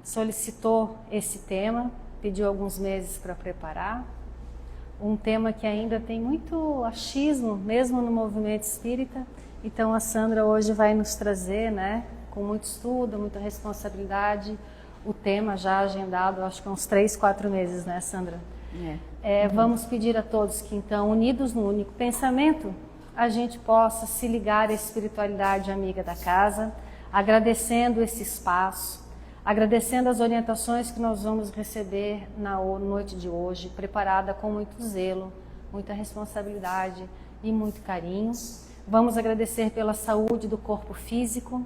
solicitou esse tema, pediu alguns meses para preparar. Um tema que ainda tem muito achismo, mesmo no movimento espírita. Então a Sandra hoje vai nos trazer, né, com muito estudo, muita responsabilidade, o tema já agendado, acho que há uns 3, 4 meses, né, Sandra? Vamos pedir a todos que então, unidos no único pensamento, a gente possa se ligar à espiritualidade amiga da casa, agradecendo esse espaço, agradecendo as orientações que nós vamos receber na noite de hoje, preparada com muito zelo, muita responsabilidade e muito carinho. Vamos agradecer pela saúde do corpo físico,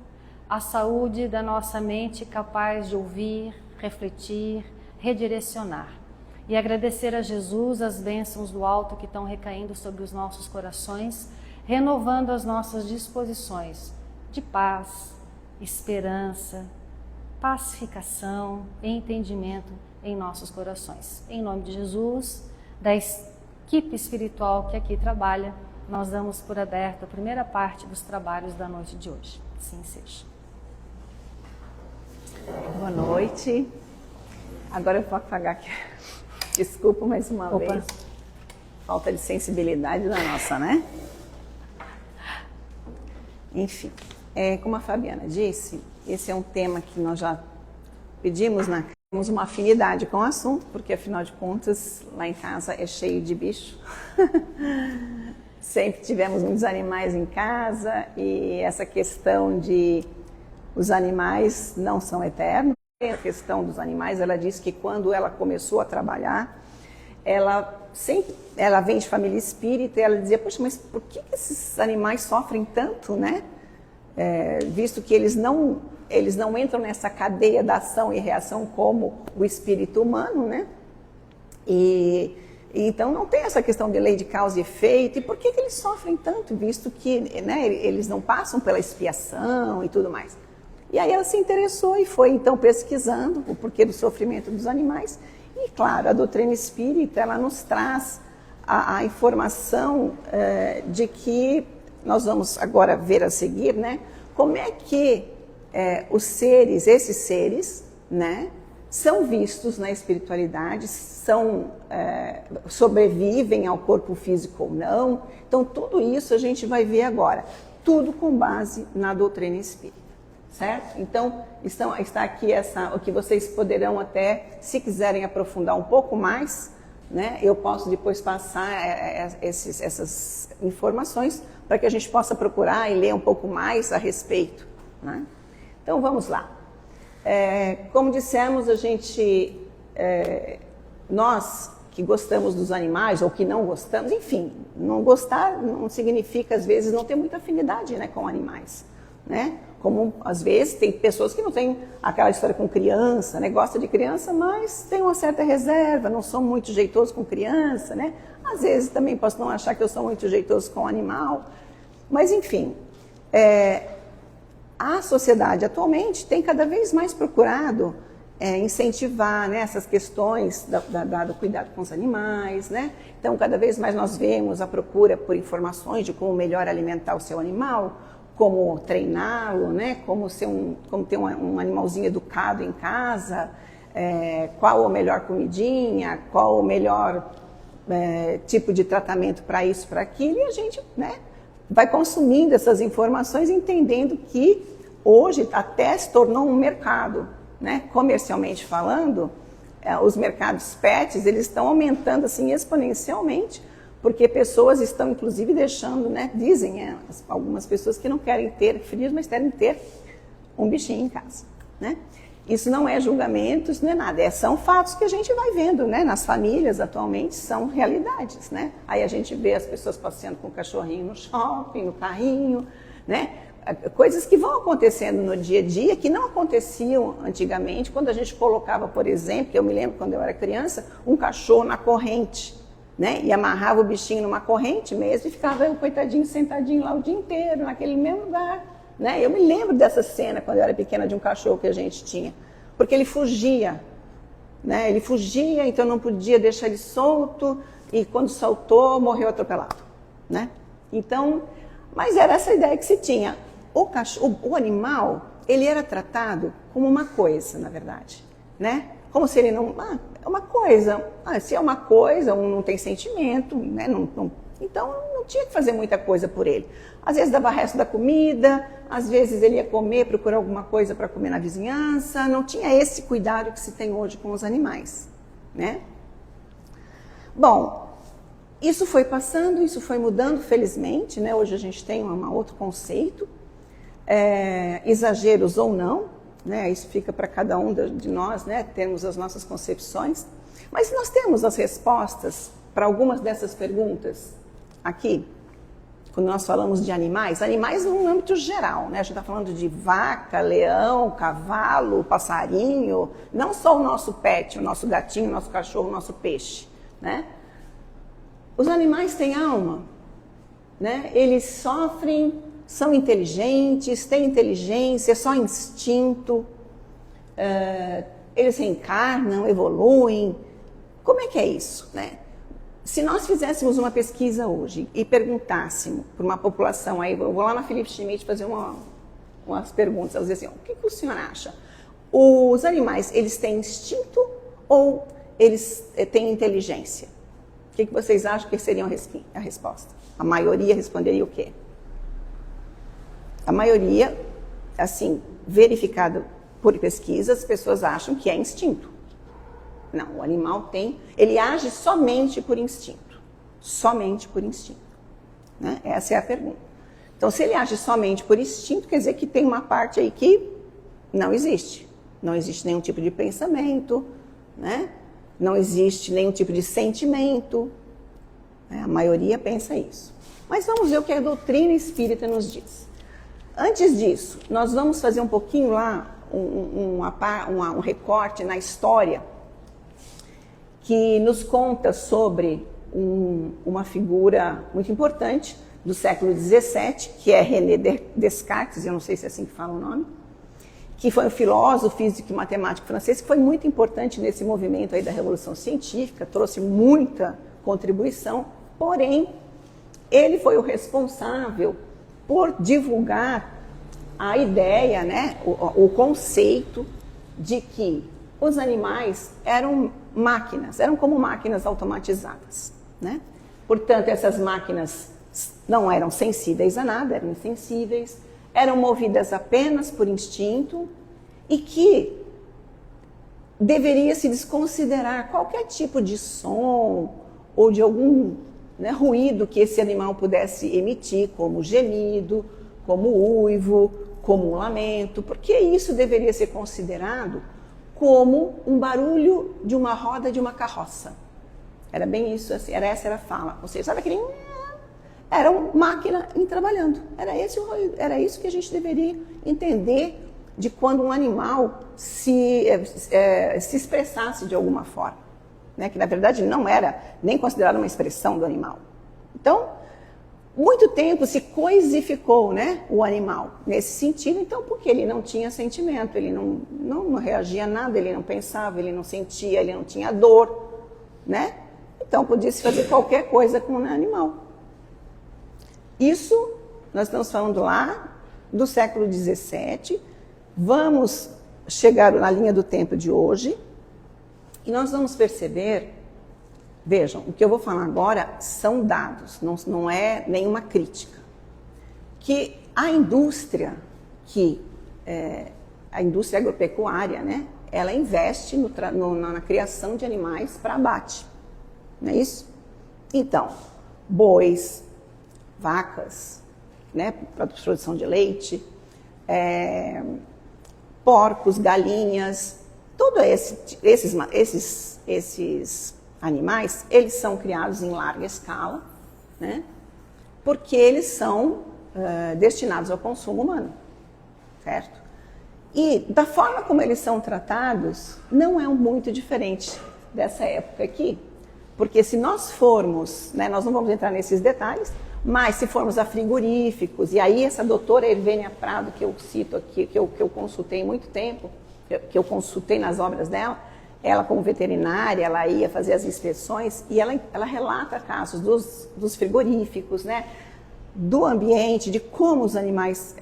a saúde da nossa mente capaz de ouvir, refletir, redirecionar. E agradecer a Jesus as bênçãos do alto que estão recaindo sobre os nossos corações, renovando as nossas disposições de paz, esperança, pacificação e entendimento em nossos corações. Em nome de Jesus, da equipe espiritual que aqui trabalha, nós damos por aberta a primeira parte dos trabalhos da noite de hoje. Assim seja. Boa noite. Agora eu vou apagar aqui. Desculpa mais uma vez. Falta de sensibilidade da nossa, né? Enfim, como a Fabiana disse, esse é um tema que nós já pedimos, temos uma afinidade com o assunto, porque afinal de contas, lá em casa é cheio de bicho. Sempre tivemos muitos animais em casa e essa questão de os animais não são eternos. A questão dos animais, ela diz que quando ela começou a trabalhar, ela vem de família espírita e ela dizia, poxa, mas por que esses animais sofrem tanto, né? Visto que eles não entram nessa cadeia da ação e reação como o espírito humano, né? E então não tem essa questão de lei de causa e efeito. E por que eles sofrem tanto, visto que, né, eles não passam pela expiação e tudo mais? E aí ela se interessou e foi então pesquisando o porquê do sofrimento dos animais. E claro, a doutrina espírita, ela nos traz a informação de que nós vamos agora ver a seguir, né? Como é que esses seres, né, são vistos na espiritualidade, sobrevivem ao corpo físico ou não. Então tudo isso a gente vai ver agora, tudo com base na doutrina espírita. Certo? Então, está aqui o que vocês poderão até, se quiserem aprofundar um pouco mais, né, eu posso depois passar essas informações para que a gente possa procurar e ler um pouco mais a respeito. Né? Então, vamos lá. Como dissemos, nós que gostamos dos animais ou que não gostamos, enfim, não gostar não significa, às vezes, não ter muita afinidade, né, com animais. Né? Como às vezes tem pessoas que não têm aquela história com criança, né? Gosta de criança, mas tem uma certa reserva, não são muito jeitosos com criança, né? Às vezes também posso não achar que eu sou muito jeitoso com animal, mas enfim, a sociedade atualmente tem cada vez mais procurado incentivar, né, essas questões do cuidado com os animais, né? Então cada vez mais nós vemos a procura por informações de como melhor alimentar o seu animal, como treiná-lo, né? Como ter um animalzinho educado em casa, qual a melhor comidinha, qual o melhor tipo de tratamento para isso, para aquilo, e a gente, né, vai consumindo essas informações, entendendo que hoje até se tornou um mercado, né? Comercialmente falando, os mercados pets, eles estão aumentando assim exponencialmente, porque pessoas estão, inclusive, deixando, né, dizem algumas pessoas que não querem ter filhos, mas querem ter um bichinho em casa, né? Isso não é julgamento, isso não é nada, são fatos que a gente vai vendo, né, nas famílias atualmente, são realidades, né? Aí a gente vê as pessoas passeando com o cachorrinho no shopping, no carrinho, né? Coisas que vão acontecendo no dia a dia, que não aconteciam antigamente, quando a gente colocava, por exemplo, eu me lembro quando eu era criança, um cachorro na corrente, né? E amarrava o bichinho numa corrente mesmo e ficava o coitadinho sentadinho lá o dia inteiro, naquele mesmo lugar, né? Eu me lembro dessa cena quando eu era pequena de um cachorro que a gente tinha, porque ele fugia, né? Ele fugia, então não podia deixar ele solto e quando soltou morreu atropelado, né? Então, mas era essa ideia que se tinha. O animal, ele era tratado como uma coisa, na verdade. né? Como se ele não... é uma coisa. Se é uma coisa, não tem sentimento, né? Então, não tinha que fazer muita coisa por ele. Às vezes dava resto da comida, às vezes ele ia comer, procurar alguma coisa para comer na vizinhança. Não tinha esse cuidado que se tem hoje com os animais, né? Bom, isso foi passando, isso foi mudando, felizmente, né? Hoje a gente tem um outro conceito, exageros ou não, né? Isso fica para cada um de nós, né? Termos as nossas concepções. Mas nós temos as respostas para algumas dessas perguntas aqui, quando nós falamos de animais no âmbito geral, né? A gente está falando de vaca, leão, cavalo, passarinho, não só o nosso pet, o nosso gatinho, o nosso cachorro, o nosso peixe, né? Os animais têm alma, né? Eles sofrem, são inteligentes, têm inteligência, só instinto, eles reencarnam, evoluem. Como é que é isso, né? Se nós fizéssemos uma pesquisa hoje e perguntássemos para uma população, aí eu vou lá na Philip Schmidt fazer umas perguntas, elas dizem assim, o que o senhor acha? Os animais, eles têm instinto ou eles têm inteligência? O que vocês acham que seria a resposta? A maioria responderia o quê? A maioria, assim, verificado por pesquisas, as pessoas acham que é instinto. Não, o animal ele age somente por instinto. Somente por instinto, né? Essa é a pergunta. Então, se ele age somente por instinto, quer dizer que tem uma parte aí que não existe. Não existe nenhum tipo de pensamento, né? Não existe nenhum tipo de sentimento. A maioria pensa isso. Mas vamos ver o que a doutrina espírita nos diz. Antes disso, nós vamos fazer um pouquinho lá, um recorte na história que nos conta sobre uma figura muito importante do século XVII, que é René Descartes, eu não sei se é assim que fala o nome, que foi um filósofo, físico e matemático francês, que foi muito importante nesse movimento aí da Revolução Científica, trouxe muita contribuição, porém, ele foi o responsável por divulgar a ideia, né, o conceito de que os animais eram máquinas, eram como máquinas automatizadas, né? Portanto, essas máquinas não eram sensíveis a nada, eram insensíveis, eram movidas apenas por instinto e que deveria se desconsiderar qualquer tipo de som ou de algum, né, ruído que esse animal pudesse emitir, como gemido, como uivo, como um lamento, porque isso deveria ser considerado como um barulho de uma roda de uma carroça. Era bem isso, assim, essa a fala. Ou seja, sabe aquele... Era uma máquina trabalhando. Era isso que a gente deveria entender de quando um animal se expressasse de alguma forma, né? Que na verdade não era nem considerada uma expressão do animal. Então, muito tempo se coisificou, né, o animal nesse sentido, então, porque ele não tinha sentimento, ele não reagia a nada, ele não pensava, ele não sentia, ele não tinha dor, né? Então, podia-se fazer qualquer coisa com o animal. Isso, nós estamos falando lá do século XVII, vamos chegar na linha do tempo de hoje e nós vamos perceber, vejam, o que eu vou falar agora são dados, não é nenhuma crítica, que a indústria, a indústria agropecuária, né, ela investe na criação de animais para abate, não é isso? Então, bois, vacas, né, para produção de leite, porcos, galinhas, todos esses animais, eles são criados em larga escala, né, porque eles são destinados ao consumo humano, certo? E da forma como eles são tratados, não é muito diferente dessa época aqui, porque se nós formos, né, nós não vamos entrar nesses detalhes, mas se formos a frigoríficos, e aí essa doutora Hervênia Prado, que eu cito aqui, que eu consultei há muito tempo, que eu consultei nas obras dela, ela como veterinária, ela ia fazer as inspeções e ela relata casos dos frigoríficos, né, do ambiente, de como os animais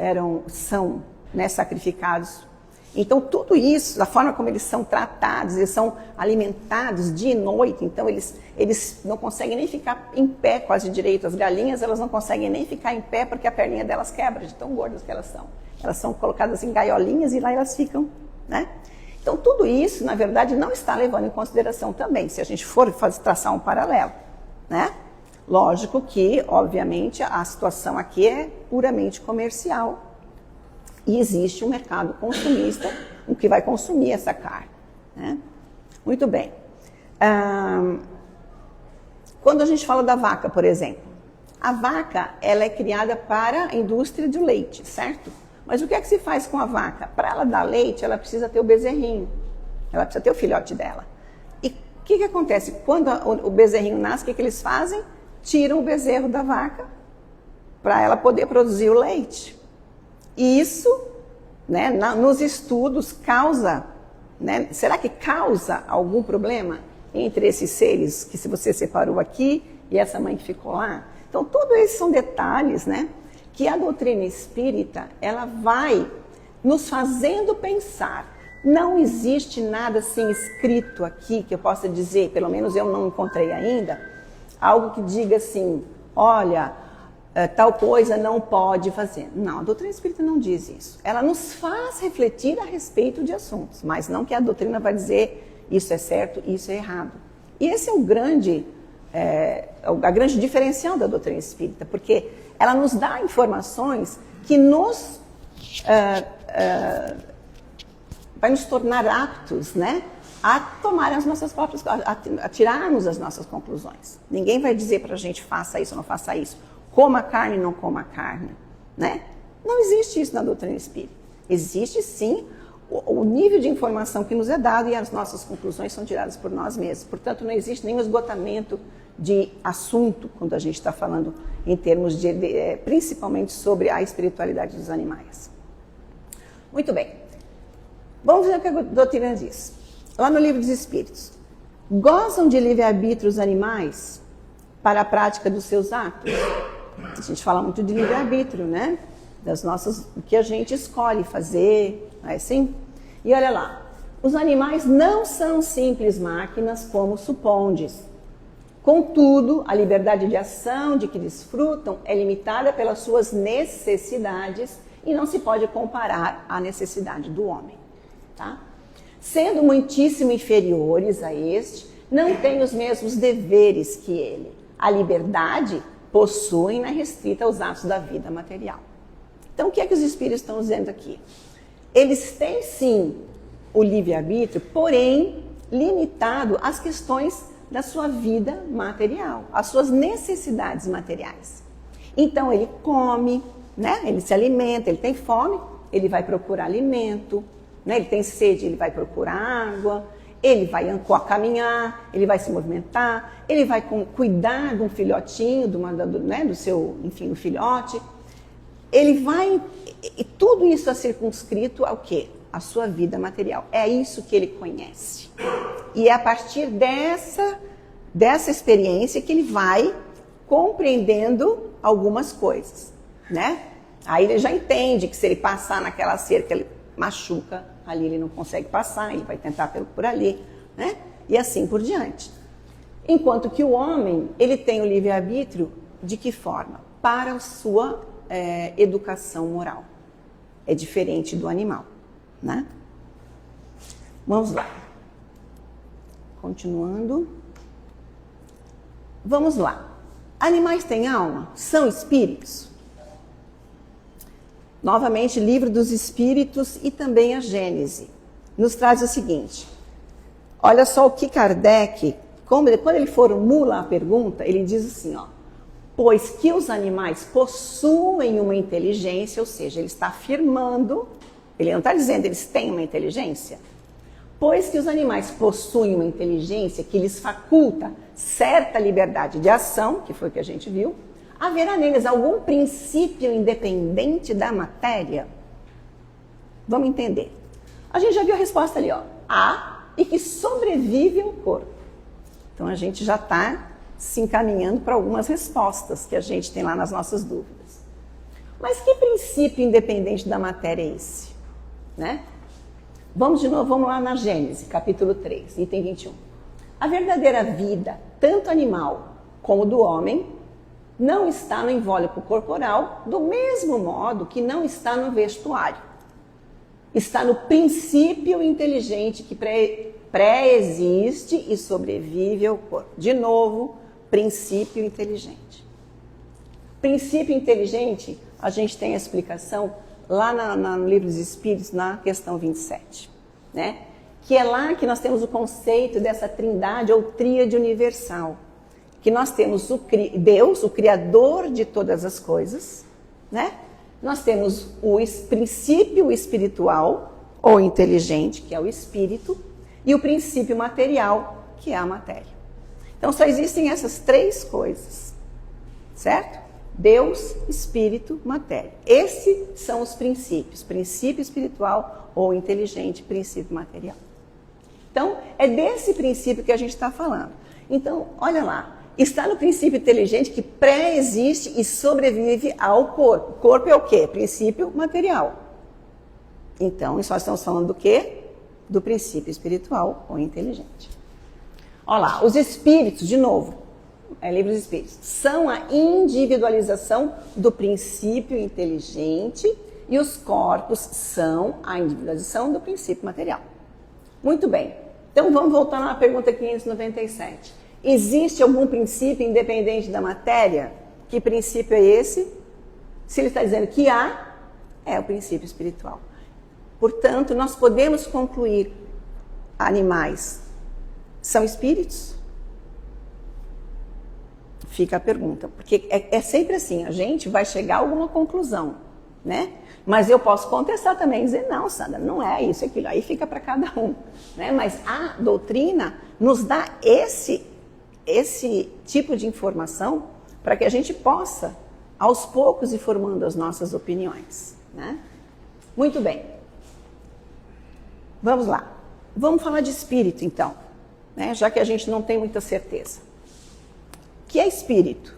são, né, sacrificados. Então, tudo isso, da forma como eles são tratados, eles são alimentados dia e noite, então eles não conseguem nem ficar em pé quase direito. As galinhas, elas não conseguem nem ficar em pé porque a perninha delas quebra de tão gordas que elas são. Elas são colocadas em gaiolinhas e lá elas ficam, né? Então, tudo isso, na verdade, não está levando em consideração também, se a gente for traçar um paralelo, né? Lógico que, obviamente, a situação aqui é puramente comercial. E existe um mercado consumista, o que vai consumir essa carne, né? Muito bem. Quando a gente fala da vaca, por exemplo, a vaca ela é criada para a indústria do leite, certo? Mas o que é que se faz com a vaca? Para ela dar leite, ela precisa ter o bezerrinho, ela precisa ter o filhote dela. E o que acontece? Quando o bezerrinho nasce, o que eles fazem? Tiram o bezerro da vaca para ela poder produzir o leite. E isso, né, nos estudos causa, né, será que causa algum problema entre esses seres que se você separou aqui e essa mãe que ficou lá? Então, todos esses são detalhes, né, que a doutrina espírita, ela vai nos fazendo pensar. Não existe nada assim escrito aqui que eu possa dizer, pelo menos eu não encontrei ainda, algo que diga assim, olha, tal coisa não pode fazer. Não, a doutrina espírita não diz isso. Ela nos faz refletir a respeito de assuntos, mas não que a doutrina vai dizer isso é certo, isso é errado. E esse é a grande diferencial da doutrina espírita, porque ela nos dá informações que vai nos tornar aptos, né, a tomar as nossas próprias, a tirarmos as nossas conclusões. Ninguém vai dizer para a gente faça isso ou não faça isso. Coma carne, não coma carne, né? Não existe isso na doutrina espírita. Existe, sim, o nível de informação que nos é dado e as nossas conclusões são tiradas por nós mesmos. Portanto, não existe nenhum esgotamento de assunto quando a gente está falando em termos principalmente sobre a espiritualidade dos animais. Muito bem. Vamos ver o que a doutrina diz. Lá no Livro dos Espíritos. Gozam de livre-arbítrio os animais para a prática dos seus atos? A gente fala muito de livre-arbítrio, né? Do que a gente escolhe fazer, não é assim? E olha lá, os animais não são simples máquinas como supondes. Contudo, a liberdade de ação de que desfrutam é limitada pelas suas necessidades e não se pode comparar à necessidade do homem, tá? Sendo muitíssimo inferiores a este, não têm os mesmos deveres que ele. A liberdade possuem, não é restrita aos atos da vida material. Então, o que é que os espíritos estão dizendo aqui? Eles têm, sim, o livre-arbítrio, porém, limitado às questões da sua vida material, às suas necessidades materiais. Então, ele come, né? Ele se alimenta, ele tem fome, ele vai procurar alimento, né? Ele tem sede, ele vai procurar água, ele vai caminhar, ele vai se movimentar, ele vai cuidar de um filhotinho, do seu, enfim, do filhote. Ele vai, e tudo isso é circunscrito ao quê? A sua vida material. É isso que ele conhece. E é a partir dessa experiência que ele vai compreendendo algumas coisas, né? Aí ele já entende que se ele passar naquela cerca, ele machuca, ali ele não consegue passar, ele vai tentar por ali, né? E assim por diante. Enquanto que o homem, ele tem o livre-arbítrio de que forma? Para a sua educação moral. É diferente do animal, né? Vamos lá. Continuando. Vamos lá. Animais têm alma? São espíritos? Novamente, Livro dos Espíritos e também a Gênese nos traz o seguinte. Olha só o que Kardec, quando ele formula a pergunta, ele diz assim, ó, pois que os animais possuem uma inteligência, ou seja, ele está afirmando, ele não está dizendo eles têm uma inteligência, pois que os animais possuem uma inteligência que lhes faculta certa liberdade de ação, que foi o que a gente viu, haverá neles algum princípio independente da matéria? Vamos entender. A gente já viu a resposta ali, ó. Há e que sobrevive ao corpo. Então a gente já está se encaminhando para algumas respostas que a gente tem lá nas nossas dúvidas. Mas que princípio independente da matéria é esse? Né? Vamos de novo, vamos lá na Gênesis, capítulo 3, item 21. A verdadeira vida, tanto animal como do homem, não está no invólucro corporal, do mesmo modo que não está no vestuário. Está no princípio inteligente que pré-existe e sobrevive ao corpo. De novo, princípio inteligente. Princípio inteligente, a gente tem a explicação lá no Livro dos Espíritos, na questão 27, né? Que é lá que nós temos o conceito dessa trindade ou tríade universal. Que nós temos Deus, o Criador de todas as coisas, né? Nós temos o princípio espiritual ou inteligente, que é o espírito, e o princípio material, que é a matéria. Então só existem essas três coisas, certo? Deus, espírito, matéria. Esses são os princípios, princípio espiritual ou inteligente, princípio material. Então, é desse princípio que a gente está falando. Então, olha lá, está no princípio inteligente que pré-existe e sobrevive ao corpo. Corpo é o quê? Princípio material. Então, nós estamos falando do quê? Do princípio espiritual ou inteligente. Olha lá, os espíritos, de novo, Livro dos Espíritos, são a individualização do princípio inteligente e os corpos são a individualização do princípio material. Muito bem. Então vamos voltar na pergunta 597. Existe algum princípio independente da matéria? Que princípio é esse? Se ele está dizendo que há, é o princípio espiritual. Portanto, nós podemos concluir: animais são espíritos? Fica a pergunta, porque é sempre assim, a gente vai chegar a alguma conclusão, né? Mas eu posso contestar também, dizer, não, Sandra, não é isso, aquilo, aí fica para cada um, né? Mas a doutrina nos dá esse tipo de informação para que a gente possa, aos poucos, ir formando as nossas opiniões, né? Muito bem. Vamos lá. Vamos falar de espírito, então, né? Já que a gente não tem muita certeza. O que é espírito?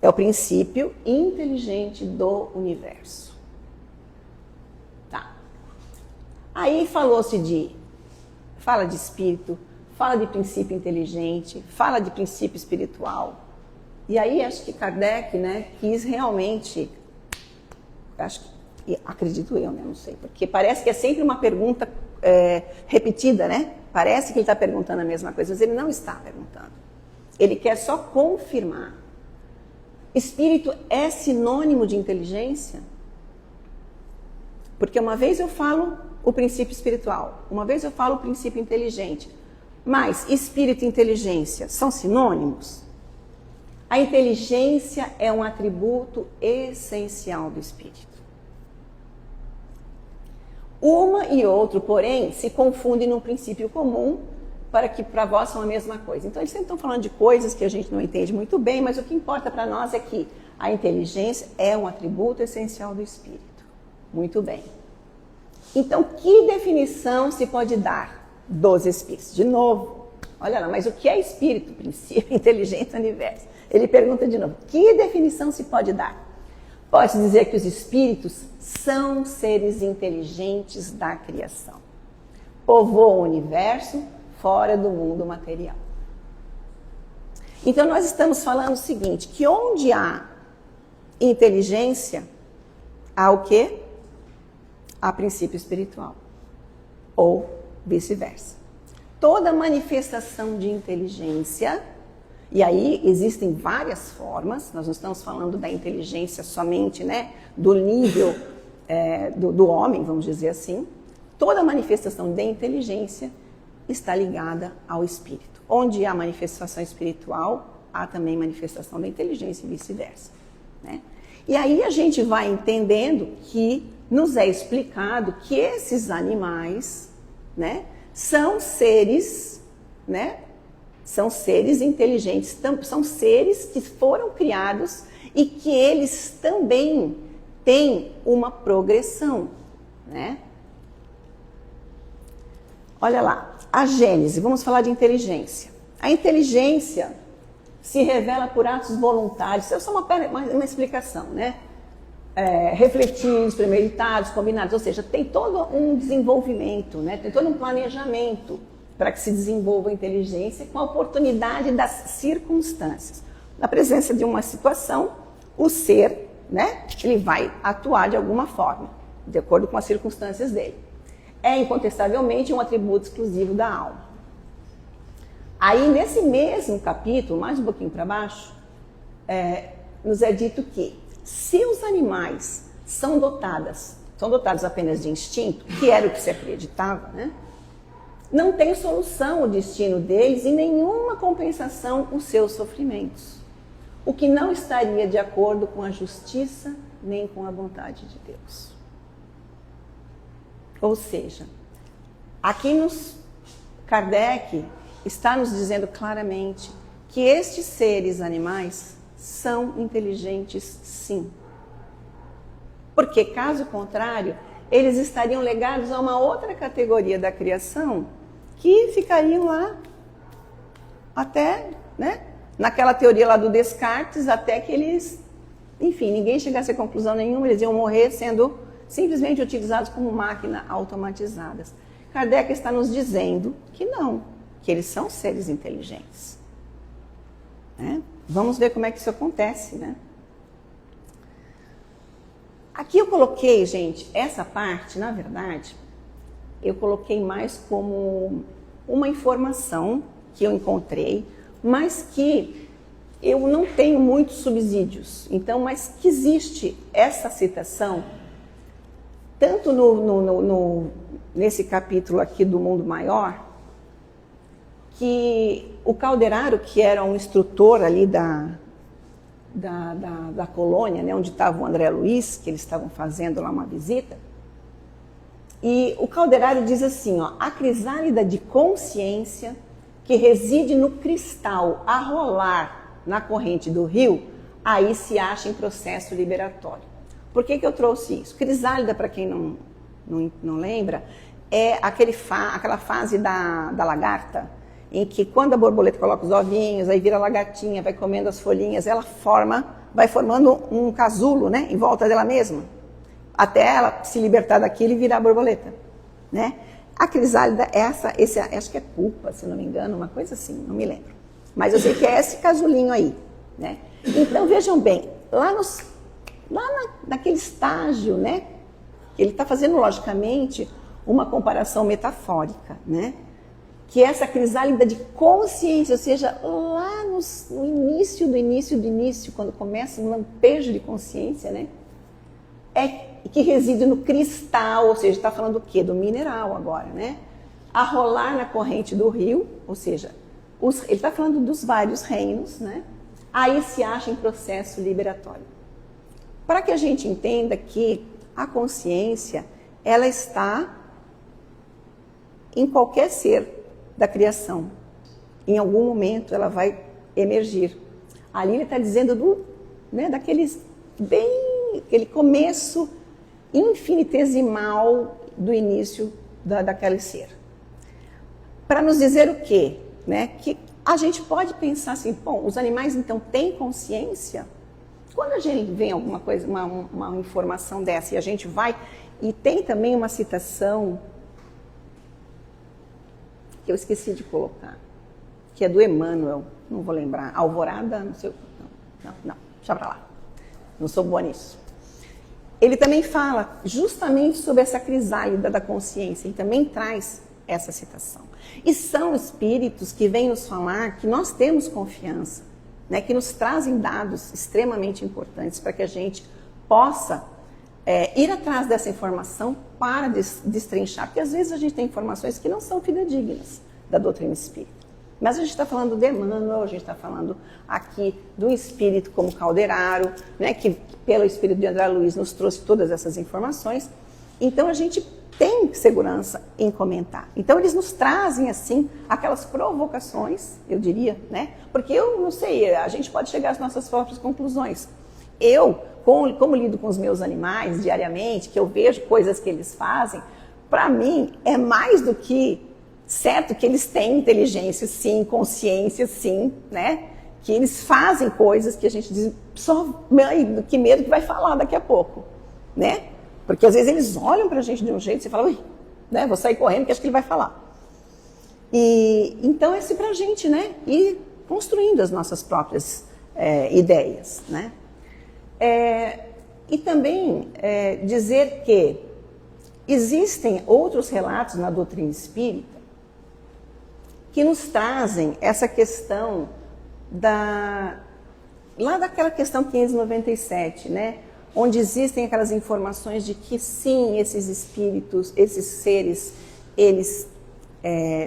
É o princípio inteligente do universo. Tá. Aí fala de espírito, fala de princípio inteligente, fala de princípio espiritual. E aí acho que Kardec, né, quis realmente, acredito eu, né, não sei, porque parece que é sempre uma pergunta repetida, né? Parece que ele está perguntando a mesma coisa, mas ele não está perguntando. Ele quer só confirmar. Espírito é sinônimo de inteligência? Porque uma vez eu falo o princípio espiritual, uma vez eu falo o princípio inteligente, mas espírito e inteligência são sinônimos? A inteligência é um atributo essencial do espírito. Uma e outro, porém, se confundem num princípio comum, para vós são a mesma coisa. Então, eles sempre estão falando de coisas que a gente não entende muito bem, mas o que importa para nós é que a inteligência é um atributo essencial do espírito. Muito bem. Então, que definição se pode dar dos espíritos? De novo, olha lá, mas o que é espírito, princípio, inteligência, universo? Ele pergunta de novo, que definição se pode dar? Pode dizer que os espíritos são seres inteligentes da criação. Povoam o universo fora do mundo material. Então, nós estamos falando o seguinte, que onde há inteligência, há o quê? Há princípio espiritual. Ou vice-versa. Toda manifestação de inteligência, e aí existem várias formas, nós não estamos falando da inteligência somente, né, do nível do homem, vamos dizer assim. Toda manifestação de inteligência está ligada ao espírito. Onde há manifestação espiritual, há também manifestação da inteligência e vice-versa, né? E aí a gente vai entendendo que nos é explicado que esses animais, né, são seres, né, são seres inteligentes, são seres que foram criados e que eles também têm uma progressão, né? Olha lá, a Gênese, vamos falar de inteligência. A inteligência se revela por atos voluntários. Isso é só uma explicação, né? refletidos, premeditados, combinados, ou seja, tem todo um desenvolvimento, né? Tem todo um planejamento para que se desenvolva a inteligência com a oportunidade das circunstâncias. Na presença de uma situação, o ser, né, ele vai atuar de alguma forma, de acordo com as circunstâncias dele. É incontestavelmente um atributo exclusivo da alma. Aí, nesse mesmo capítulo, mais um pouquinho para baixo, nos é dito que se os animais são dotados apenas de instinto, que era o que se acreditava, né? Não tem solução o destino deles e nenhuma compensação os seus sofrimentos, o que não estaria de acordo com a justiça nem com a vontade de Deus. Ou seja, aqui Kardec está nos dizendo claramente que estes seres animais são inteligentes, sim. Porque, caso contrário, eles estariam ligados a uma outra categoria da criação que ficariam lá até, né, naquela teoria lá do Descartes, até que eles, enfim, ninguém chegasse a conclusão nenhuma, eles iam morrer sendo simplesmente utilizados como máquinas automatizadas. Kardec está nos dizendo que não, que eles são seres inteligentes. Né? Vamos ver como é que isso acontece, né? Aqui eu coloquei, gente, essa parte, na verdade, eu coloquei mais como uma informação que eu encontrei, mas que eu não tenho muitos subsídios. Então, mas que existe essa citação, tanto nesse capítulo aqui do Mundo Maior, que o Calderaro, que era um instrutor ali da colônia, né, onde estava o André Luiz, que eles estavam fazendo lá uma visita, e o Calderaro diz assim, ó, a crisálida de consciência que reside no cristal a rolar na corrente do rio, aí se acha em processo liberatório. Por que eu trouxe isso? Crisálida, para quem não lembra, é aquela fase da lagarta, em que quando a borboleta coloca os ovinhos, aí vira lagartinha, vai comendo as folhinhas, ela vai formando um casulo, né, em volta dela mesma, até ela se libertar daquilo e virar borboleta, né? A crisálida é acho que é pupa, se não me engano, uma coisa assim, não me lembro. Mas eu sei que é esse casulinho aí, né? Então, vejam bem, lá naquele estágio, né, ele está fazendo, logicamente, uma comparação metafórica, né? Que essa crisálida de consciência, ou seja, lá no início do início, quando começa um lampejo de consciência, né? Que reside no cristal, ou seja, está falando do quê? Do mineral agora, né? A rolar na corrente do rio, ou seja, ele está falando dos vários reinos, né? Aí se acha em processo liberatório. Para que a gente entenda que a consciência, ela está em qualquer ser da criação. Em algum momento ela vai emergir. Ali ele está dizendo aquele começo infinitesimal do início daquele ser. Para nos dizer o quê? Né? Que a gente pode pensar assim, bom, os animais então têm consciência? Quando a gente vê alguma coisa, uma informação dessa e a gente vai, e tem também uma citação que eu esqueci de colocar, que é do Emmanuel, não vou lembrar, Alvorada, não sei, não, deixa pra lá, não sou boa nisso. Ele também fala justamente sobre essa crisálida da consciência, e também traz essa citação. E são espíritos que vêm nos falar que nós temos confiança, né, que nos trazem dados extremamente importantes para que a gente possa ir atrás dessa informação para destrinchar, porque às vezes a gente tem informações que não são fidedignas da doutrina espírita. Mas a gente está falando de Emmanuel, a gente está falando aqui do espírito como Calderaro, né, que pelo espírito de André Luiz nos trouxe todas essas informações. Então a gente tem segurança em comentar. Então eles nos trazem assim aquelas provocações, eu diria, né? Porque eu não sei, a gente pode chegar às nossas próprias conclusões. Eu, como lido com os meus animais diariamente, que eu vejo coisas que eles fazem, para mim é mais do que certo que eles têm inteligência, sim, consciência, sim, né? Que eles fazem coisas que a gente diz, só, ai, que medo que vai falar daqui a pouco, né? Porque às vezes eles olham pra gente de um jeito e você fala, ui, né? Vou sair correndo que acho que ele vai falar. E então esse pra gente, né? Ir construindo as nossas próprias ideias, né? E também dizer que existem outros relatos na doutrina espírita que nos trazem essa questão lá daquela questão 597, né? Onde existem aquelas informações de que sim, esses espíritos, esses seres, eles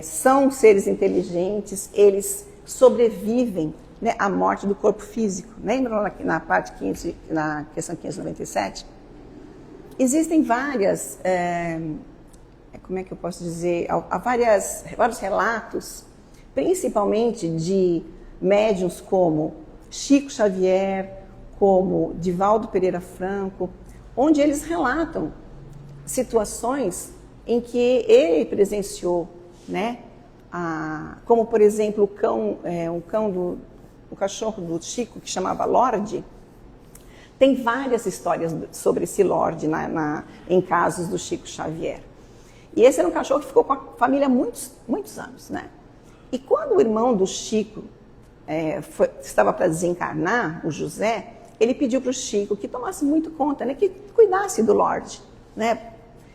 são seres inteligentes, eles sobrevivem, né, à morte do corpo físico. Lembram lá na parte 15, na questão 597? Existem várias, como é que eu posso dizer, há vários relatos, principalmente de médiuns como Chico Xavier, como Divaldo Pereira Franco, onde eles relatam situações em que ele presenciou, né? Como, por exemplo, o cachorro do Chico, que chamava Lorde. Tem várias histórias sobre esse Lorde em casos do Chico Xavier. E esse era um cachorro que ficou com a família muitos, muitos anos, né? E quando o irmão do Chico estava para desencarnar, o José, ele pediu para o Chico que tomasse muito conta, né? Que cuidasse do Lorde, né?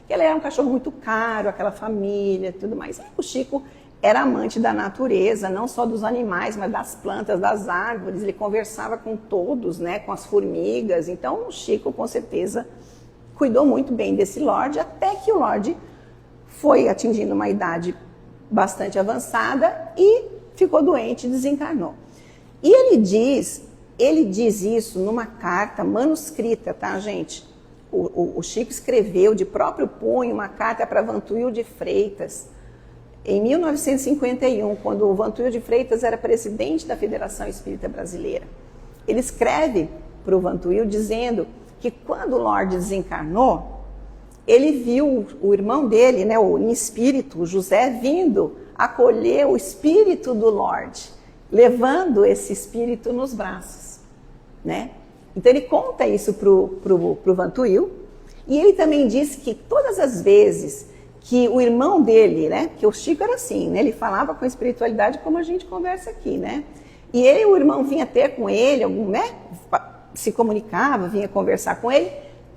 Que ele era um cachorro muito caro, aquela família, tudo mais. E o Chico era amante da natureza, não só dos animais, mas das plantas, das árvores. Ele conversava com todos, né? Com as formigas. Então, o Chico, com certeza, cuidou muito bem desse Lorde, até que o Lorde foi atingindo uma idade bastante avançada e ficou doente e desencarnou. E ele diz isso numa carta manuscrita, tá, gente? O Chico escreveu de próprio punho uma carta para Vantuil de Freitas, em 1951, quando o Vantuil de Freitas era presidente da Federação Espírita Brasileira. Ele escreve para o Vantuil dizendo que quando o Lorde desencarnou, ele viu o irmão dele, né, em espírito, o José, vindo acolher o espírito do Lorde, levando esse espírito nos braços, né? Então ele conta isso pro Vantuil, e ele também diz que todas as vezes que o irmão dele, né, porque o Chico era assim, né, ele falava com a espiritualidade como a gente conversa aqui, né? E o irmão vinha ter com ele, né, se comunicava, vinha conversar com ele,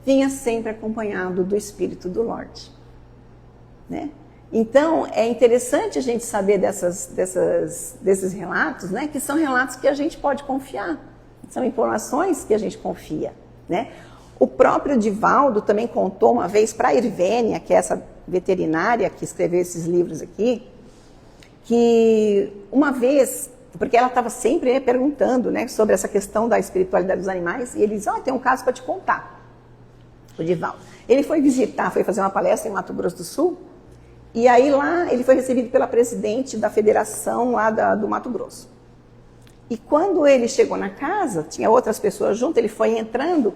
vinha sempre acompanhado do espírito do Lorde, né? Então, é interessante a gente saber desses relatos, né, que são relatos que a gente pode confiar, são informações que a gente confia, né? O próprio Divaldo também contou uma vez para a Irvênia, que é essa veterinária que escreveu esses livros aqui, que uma vez, porque ela estava sempre perguntando, né, sobre essa questão da espiritualidade dos animais, e ele diz, tem um caso para te contar, o Divaldo. Ele foi fazer uma palestra em Mato Grosso do Sul, e aí lá ele foi recebido pela presidente da federação lá do Mato Grosso. E quando ele chegou na casa, tinha outras pessoas junto, ele foi entrando,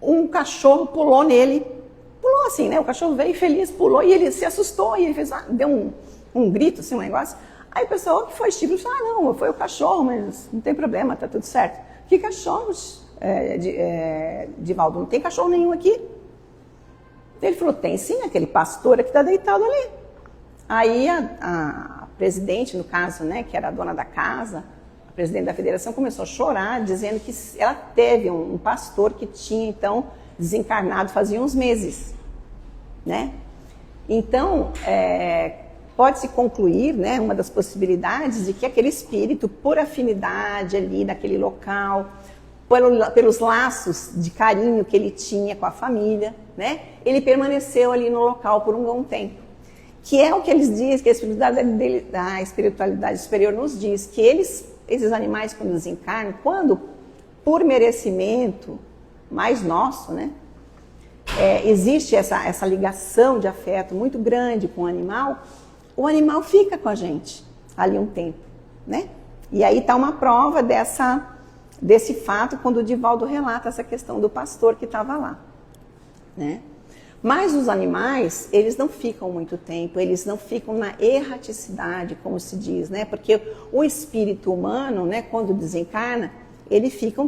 um cachorro pulou nele, pulou assim, né? O cachorro veio feliz, pulou, e ele se assustou, e ele fez, deu um grito, assim, um negócio. Aí o pessoal, o que foi, Chico? Ele falou, não, foi o cachorro, mas não tem problema, tá tudo certo. Que cachorros, Divaldo? Não tem cachorro nenhum aqui? Ele falou, tem sim, aquele pastor que está deitado ali. Aí a presidente, no caso, né, que era a dona da casa, a presidente da federação, começou a chorar, dizendo que ela teve um pastor que tinha, então, desencarnado fazia uns meses, né? Então, pode-se concluir, né, uma das possibilidades de que aquele espírito, por afinidade ali naquele local, pelos laços de carinho que ele tinha com a família, né, ele permaneceu ali no local por um bom tempo. Que é o que eles dizem, que a espiritualidade superior nos diz, que esses animais, quando desencarnam, quando, por merecimento mais nosso, né, existe essa ligação de afeto muito grande com o animal fica com a gente ali um tempo, né? E aí está uma prova desse fato quando o Divaldo relata essa questão do pastor que estava lá, né? Mas os animais, eles não ficam muito tempo, eles não ficam na erraticidade, como se diz, né? Porque o espírito humano, né, quando desencarna, ele fica,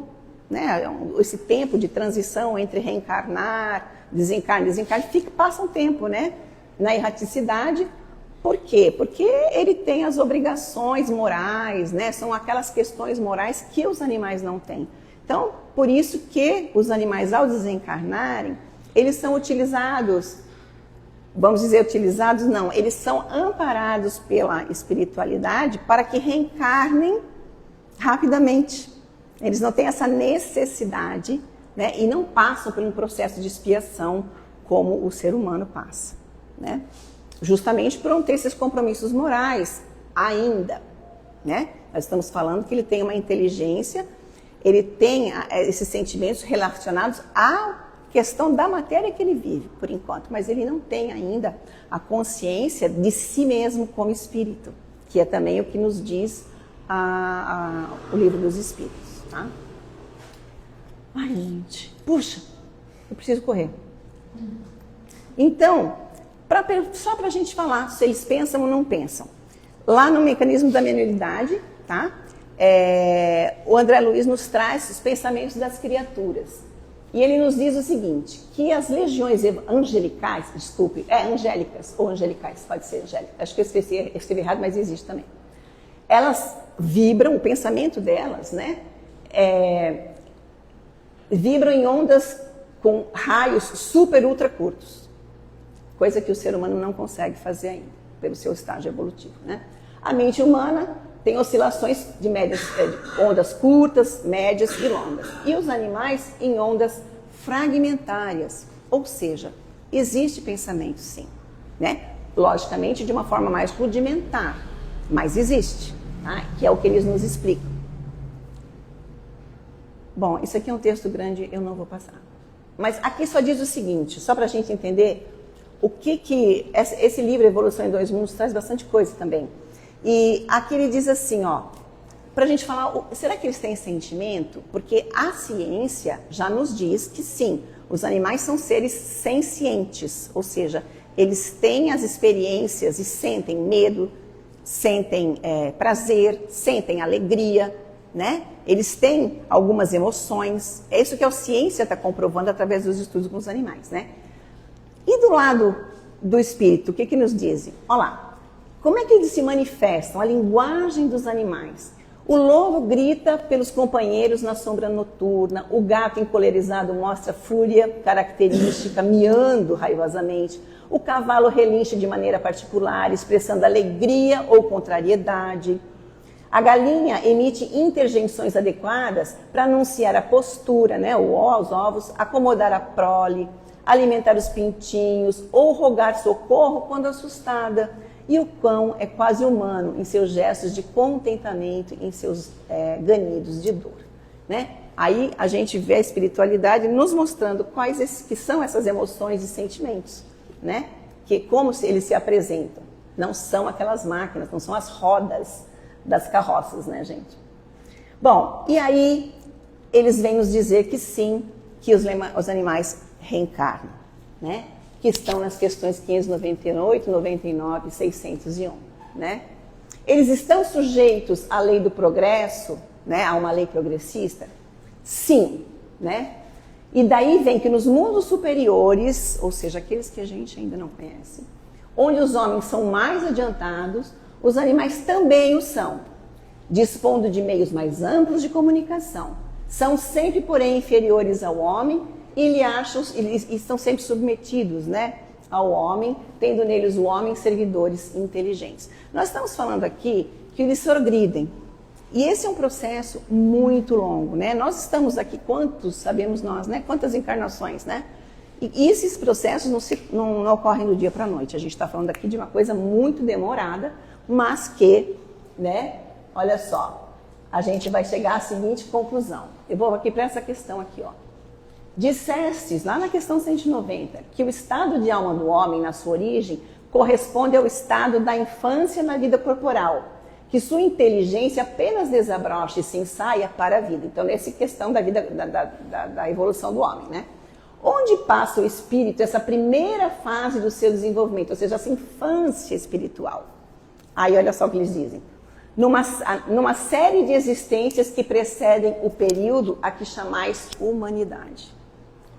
né, esse tempo de transição entre reencarnar, desencarne, passa um tempo, né, na erraticidade. Por quê? Porque ele tem as obrigações morais, né? São aquelas questões morais que os animais não têm. Então, por isso que os animais, ao desencarnarem, eles são utilizados, vamos dizer utilizados, não, eles são amparados pela espiritualidade para que reencarnem rapidamente. Eles não têm essa necessidade, né? E não passam por um processo de expiação como o ser humano passa, né? Justamente por não ter esses compromissos morais ainda, né? Nós estamos falando que ele tem uma inteligência, ele tem esses sentimentos relacionados à questão da matéria que ele vive, por enquanto, mas ele não tem ainda a consciência de si mesmo como espírito, que é também o que nos diz o livro dos Espíritos, tá? Ai, gente, puxa, eu preciso correr. Então, só para a gente falar se eles pensam ou não pensam. Lá no mecanismo da mediunidade, tá? O André Luiz nos traz os pensamentos das criaturas. E ele nos diz o seguinte, que as legiões angelicais, angélicas ou angelicais, pode ser angélica, acho que eu escrevi errado, mas existe também. Elas vibram, o pensamento delas, né? Vibram em ondas com raios super ultra curtos. Coisa que o ser humano não consegue fazer ainda, pelo seu estágio evolutivo, né? A mente humana tem oscilações de ondas curtas, médias e longas. E os animais em ondas fragmentárias, ou seja, existe pensamento sim, né? Logicamente de uma forma mais rudimentar, mas existe, tá? Que é o que eles nos explicam. Bom, isso aqui é um texto grande, eu não vou passar. Mas aqui só diz o seguinte, só para a gente entender o que esse livro Evolução em Dois Mundos traz bastante coisa também. E aqui ele diz assim, ó, para a gente falar, será que eles têm sentimento? Porque a ciência já nos diz que sim, os animais são seres sencientes, ou seja, eles têm as experiências e sentem medo, sentem prazer, sentem alegria, né? Eles têm algumas emoções, é isso que a ciência está comprovando através dos estudos com os animais, né? E do lado do espírito, o que nos dizem? Olha lá, como é que eles se manifestam? A linguagem dos animais. O lobo grita pelos companheiros na sombra noturna, o gato encolerizado mostra fúria característica, miando raivosamente, o cavalo relincha de maneira particular, expressando alegria ou contrariedade. A galinha emite interjeições adequadas para anunciar a postura, né, os ovos, acomodar a prole, alimentar os pintinhos ou rogar socorro quando assustada. E o cão é quase humano em seus gestos de contentamento, em seus ganidos de dor, né? Aí a gente vê a espiritualidade nos mostrando quais que são essas emoções e sentimentos, né? Que como eles se apresentam. Não são aquelas máquinas, não são as rodas das carroças, né, gente? Bom, e aí eles vêm nos dizer que sim, que os animais reencarnam, né? Que estão nas questões 598, 99, 601, né? Eles estão sujeitos à lei do progresso, né? A uma lei progressista? Sim, né? E daí vem que nos mundos superiores, ou seja, aqueles que a gente ainda não conhece, onde os homens são mais adiantados, os animais também o são, dispondo de meios mais amplos de comunicação. São sempre, porém, inferiores ao homem e estão sempre submetidos, né, ao homem, tendo neles o homem servidores inteligentes. Nós estamos falando aqui que eles progridem. E esse é um processo muito longo, né? Nós estamos aqui, quantos sabemos nós, né? Quantas encarnações, né? E esses processos não ocorrem do dia para a noite. A gente está falando aqui de uma coisa muito demorada, mas que, né, olha só, a gente vai chegar à seguinte conclusão. Eu vou aqui para essa questão aqui, ó. Dissestes, lá na questão 190, que o estado de alma do homem, na sua origem, corresponde ao estado da infância na vida corporal, que sua inteligência apenas desabrocha e se ensaia para a vida. Então, nessa questão da vida, da evolução do homem, né? Onde passa o espírito, essa primeira fase do seu desenvolvimento, ou seja, essa infância espiritual? Aí olha só o que eles dizem. Numa série de existências que precedem o período a que chamais humanidade.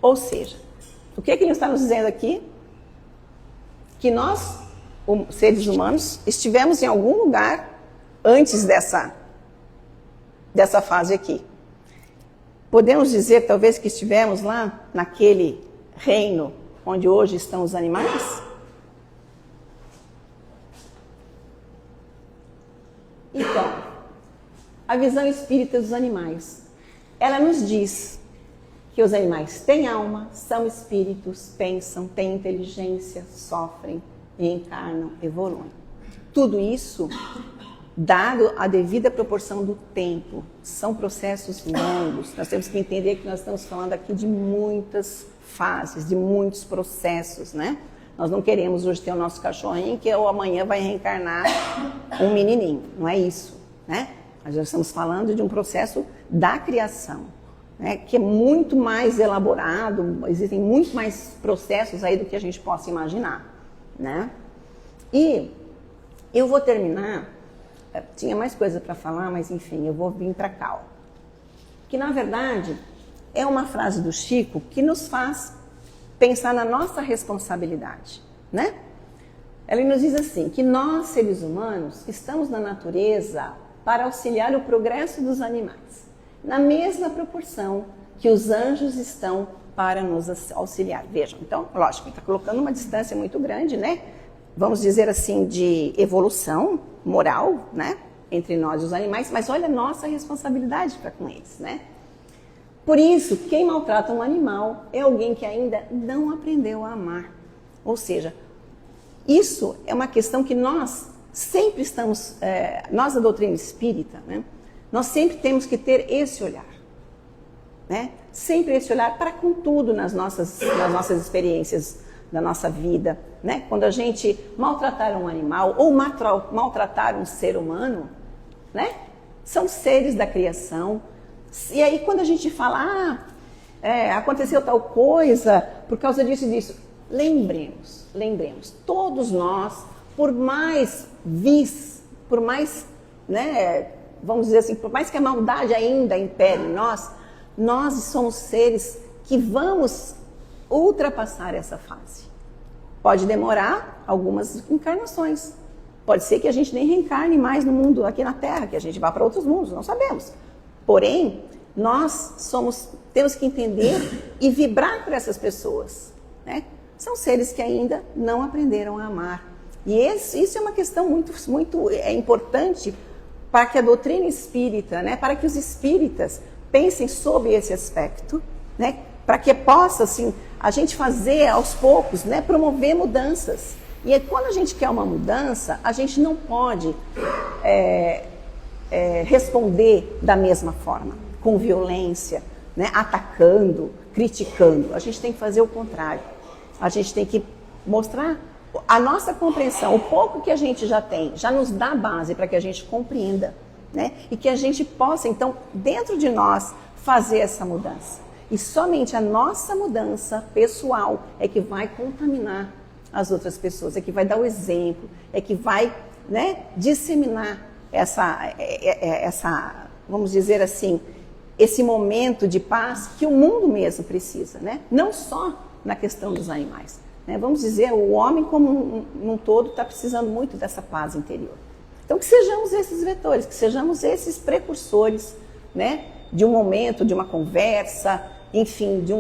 Ou seja, o que ele está nos dizendo aqui? Que nós, seres humanos, estivemos em algum lugar antes dessa fase aqui. Podemos dizer, talvez, que estivemos lá naquele reino onde hoje estão os animais? Então, a visão espírita dos animais, ela nos diz que os animais têm alma, são espíritos, pensam, têm inteligência, sofrem, reencarnam, evoluem. Tudo isso dado a devida proporção do tempo. São processos longos. Nós temos que entender que nós estamos falando aqui de muitas fases, de muitos processos, né? Nós não queremos hoje ter o nosso cachorrinho que amanhã vai reencarnar um menininho. Não é isso, né? Nós já estamos falando de um processo da criação, né? Que é muito mais elaborado, existem muito mais processos aí do que a gente possa imaginar, né? E eu vou terminar. Tinha mais coisa para falar, mas enfim, eu vou vir para cá. Ó. Que na verdade é uma frase do Chico que nos faz pensar na nossa responsabilidade, né? Ele nos diz assim, que nós, seres humanos, estamos na natureza para auxiliar o progresso dos animais, na mesma proporção que os anjos estão para nos auxiliar. Vejam, então, lógico, ele está colocando uma distância muito grande, né? Vamos dizer assim, de evolução moral, né, entre nós e os animais, mas olha a nossa responsabilidade para com eles, né? Por isso, quem maltrata um animal é alguém que ainda não aprendeu a amar. Ou seja, isso é uma questão que nós sempre estamos, nós da doutrina espírita, né, nós sempre temos que ter esse olhar, né? Sempre esse olhar para com tudo nas nossas experiências da nossa vida, né? Quando a gente maltratar um animal ou maltratar um ser humano, né? São seres da criação. E aí quando a gente fala, aconteceu tal coisa por causa disso e disso, lembremos, todos nós, por mais por mais, né? Vamos dizer assim, por mais que a maldade ainda impere em nós somos seres que vamos ultrapassar essa fase. Pode demorar algumas encarnações. Pode ser que a gente nem reencarne mais no mundo aqui na Terra, que a gente vá para outros mundos, não sabemos. Porém, nós temos que entender e vibrar por essas pessoas, né? São seres que ainda não aprenderam a amar. E isso é uma questão muito importante para que a doutrina espírita, né, para que os espíritas pensem sobre esse aspecto, né, para que possa, assim, a gente fazer aos poucos, né, promover mudanças. E aí, quando a gente quer uma mudança, a gente não pode responder da mesma forma, com violência, né, atacando, criticando. A gente tem que fazer o contrário. A gente tem que mostrar a nossa compreensão, o pouco que a gente já tem, já nos dá base para que a gente compreenda, né, e que a gente possa, então, dentro de nós, fazer essa mudança. E somente a nossa mudança pessoal é que vai contaminar as outras pessoas, é que vai dar o exemplo, é que vai, né, disseminar essa, vamos dizer assim, esse momento de paz que o mundo mesmo precisa, né? Não só na questão dos animais, né? Vamos dizer, o homem como um todo está precisando muito dessa paz interior. Então que sejamos esses vetores, que sejamos esses precursores, né, de um momento, de uma conversa, enfim, de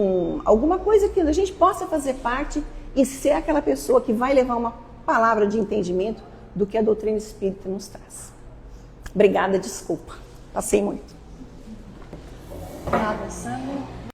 alguma coisa que a gente possa fazer parte e ser aquela pessoa que vai levar uma palavra de entendimento do que a doutrina espírita nos traz. Obrigada, desculpa, passei muito. Obrigada, Sandra.